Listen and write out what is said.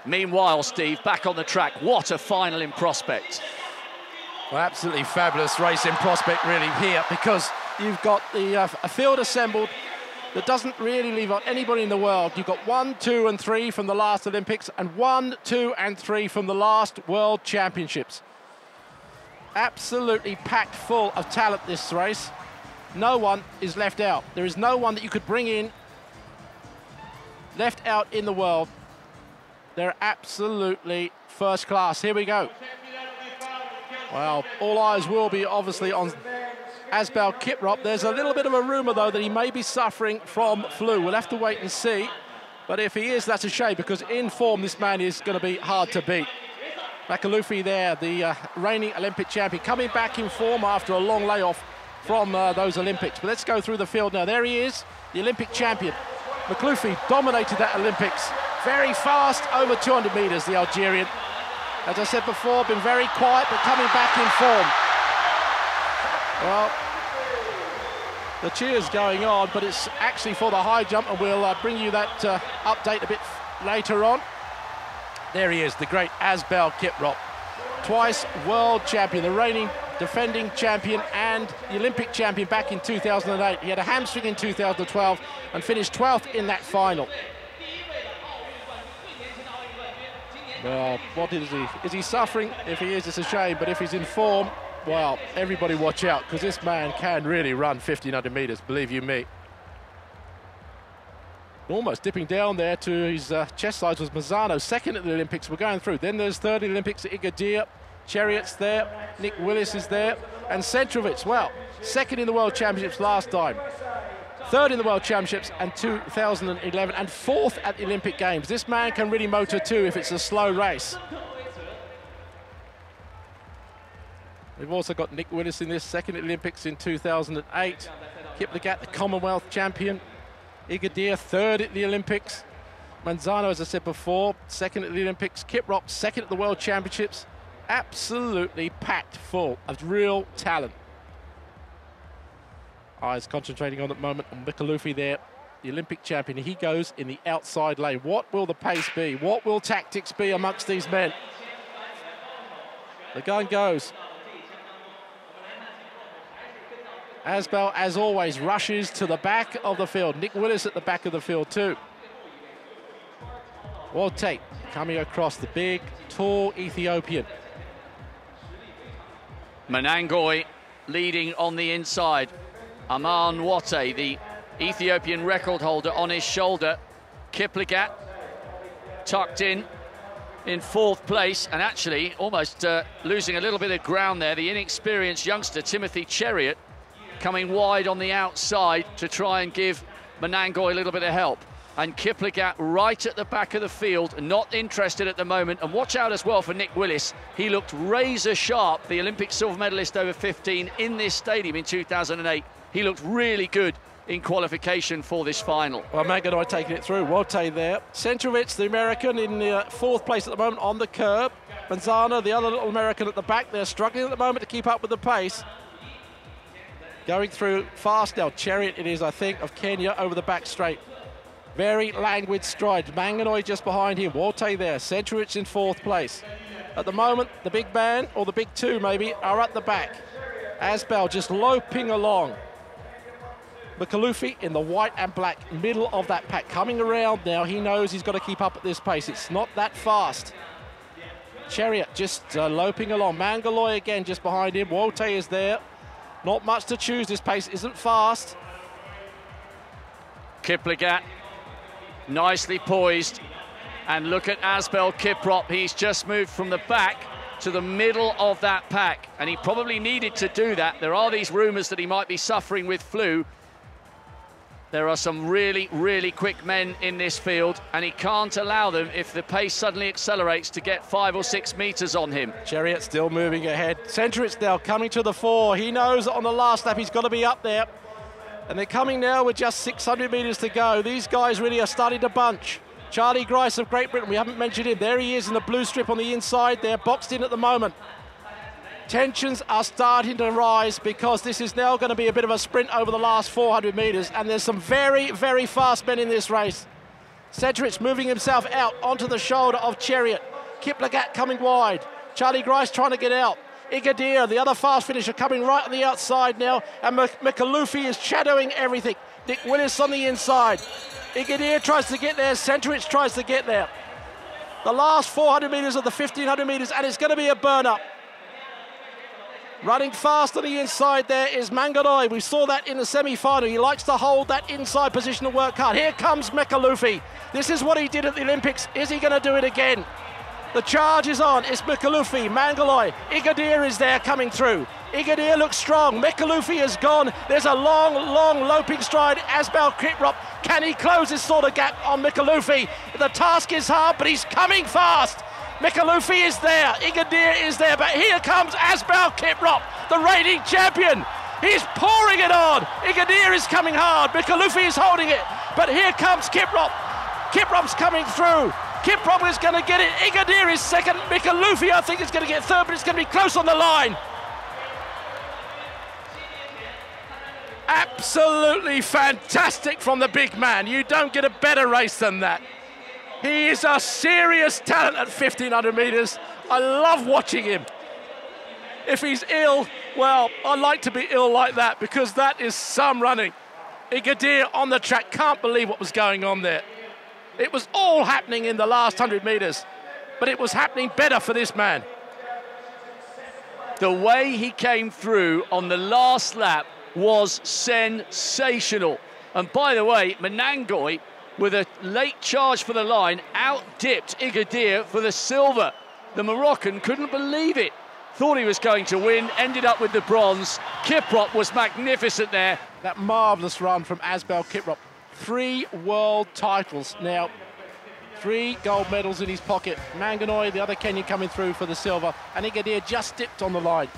Meanwhile, Steve, back on the track, what a final in prospect. Well, absolutely fabulous race in prospect really here, because you've got a field assembled that doesn't really leave out anybody in the world. You've got 1, 2 and 3 from the last Olympics and 1, 2 and 3 from the last World Championships. Absolutely packed full of talent, this race. No one is left out. There is no one that you could bring in left out in the world. They're absolutely first class. Here we go. Well, all eyes will be obviously on Asbel Kiprop. There's a little bit of a rumour, though, that he may be suffering from flu. We'll have to wait and see. But if he is, that's a shame, because in form, this man is going to be hard to beat. Makalufi there, the reigning Olympic champion, coming back in form after a long layoff from those Olympics. But let's go through the field now. There he is, the Olympic champion. Makalufi dominated that Olympics. Very fast, over 200 metres, the Algerian. As I said before, been very quiet, but coming back in form. Well, the cheers going on, but it's actually for the high jump, and we'll bring you that update a bit later on. There he is, the great Asbel Kiprop. Twice world champion, the reigning defending champion and the Olympic champion back in 2008. He had a hamstring in 2012 and finished 12th in that final. Well, what is he? Is he suffering? If he is, it's a shame, but if he's in form, well, everybody watch out, because this man can really run 1,500 metres, believe you me. Almost dipping down there to his chest size was Mazzano, second at the Olympics. We're going through. Then there's third at the Olympics, Igadir, Chariot's there, Nick Willis is there, and Centrovich, well, second in the World Championships last time, third in the World Championships and 2011, and fourth at the Olympic Games. This man can really motor too if it's a slow race. We've also got Nick Willis in this, second at the Olympics in 2008. Kiplagat, the Commonwealth champion. Igadir, third at the Olympics. Manzano, as I said before, second at the Olympics. Kiprop, second at the World Championships. Absolutely packed full of real talent. Eyes concentrating on at the moment on Mikalufi there, the Olympic champion. He goes in the outside lane. What will the pace be? What will tactics be amongst these men? The gun goes. Asbel, as always, rushes to the back of the field. Nick Willis at the back of the field too. Wolte coming across, the big, tall Ethiopian. Menangoy leading on the inside. Aman Wote, the Ethiopian record holder, on his shoulder. Kiplagat tucked in fourth place, and actually almost losing a little bit of ground there. The inexperienced youngster, Timothy Chariot, coming wide on the outside to try and give Menangoy a little bit of help. And Kiplagat right at the back of the field, not interested at the moment. And watch out as well for Nick Willis. He looked razor sharp, the Olympic silver medalist over 15 in this stadium in 2008. He looked really good in qualification for this final. Well, Menangoy taking it through. Wolte there. Centrovich, the American, in fourth place at the moment on the curb. Manzano, the other little American at the back. They're struggling at the moment to keep up with the pace. Going through fast now. Chariot it is, I think, of Kenya over the back straight. Very languid strides. Menangoy just behind him. Wolte there. Centrovich in fourth place. At the moment, the big man, or the big two maybe, are at the back. Asbel just loping along. Makalufi in the white and black, middle of that pack. Coming around now, he knows he's got to keep up at this pace. It's not that fast. Chariot just loping along. Menangoy again just behind him. Wolte is there. Not much to choose. This pace isn't fast. Kiplagat nicely poised, and look at Asbel Kiprop. He's just moved from the back to the middle of that pack, and he probably needed to do that. There are these rumours that he might be suffering with flu. There are some really, really quick men in this field, and he can't allow them, if the pace suddenly accelerates, to get 5 or 6 metres on him. Chariot still moving ahead. Centrovich now coming to the fore. He knows that on the last lap he's got to be up there. And they're coming now with just 600 metres to go. These guys really are starting to bunch. Charlie Grice of Great Britain, we haven't mentioned him. There he is in the blue strip on the inside. They're boxed in at the moment. Tensions are starting to rise, because this is now going to be a bit of a sprint over the last 400 metres, and there's some very, very fast men in this race. Centrich moving himself out onto the shoulder of Chariot. Kiplagat coming wide. Charlie Grice trying to get out. Igadir, the other fast finisher, coming right on the outside now. And Mikalufi is shadowing everything. Nick Willis on the inside. Igadir tries to get there. Centrich tries to get there. The last 400 metres of the 1,500 metres, and it's going to be a burn-up. Running fast on the inside there is Manganoi. We saw that in the semi-final. He likes to hold that inside position and work hard. Here comes Mikalufi. This is what he did at the Olympics. Is he going to do it again? The charge is on. It's Mikalufi, Mangaloi. Igadir is there coming through. Igadir looks strong. Mikalufi is gone. There's a long, long loping stride. Asbel Kiprop, can he close this sort of gap on Mikalufi? The task is hard, but he's coming fast. Mikalufi is there. Igadir is there. But here comes Asbel Kiprop, the reigning champion. He's pouring it on. Igadir is coming hard. Mikalufi is holding it. But here comes Kiprop. Kiprop's coming through. Kiprop is going to get it. Igadir is second. Mikalufi, I think, is going to get third, but it's going to be close on the line. Absolutely fantastic from the big man. You don't get a better race than that. He is a serious talent at 1,500 metres. I love watching him. If he's ill, well, I like to be ill like that because that is some running. Igadir on the track, can't believe what was going on there. It was all happening in the last 100 metres, but it was happening better for this man. The way he came through on the last lap was sensational. And by the way, Menangoi, with a late charge for the line, out-dipped Igadir for the silver. The Moroccan couldn't believe it. Thought he was going to win, ended up with the bronze. Kiprop was magnificent there. That marvellous run from Asbel Kiprop. 3 world titles now. 3 gold medals in his pocket. Manganoi, the other Kenyan, coming through for the silver. And Igadir just dipped on the line.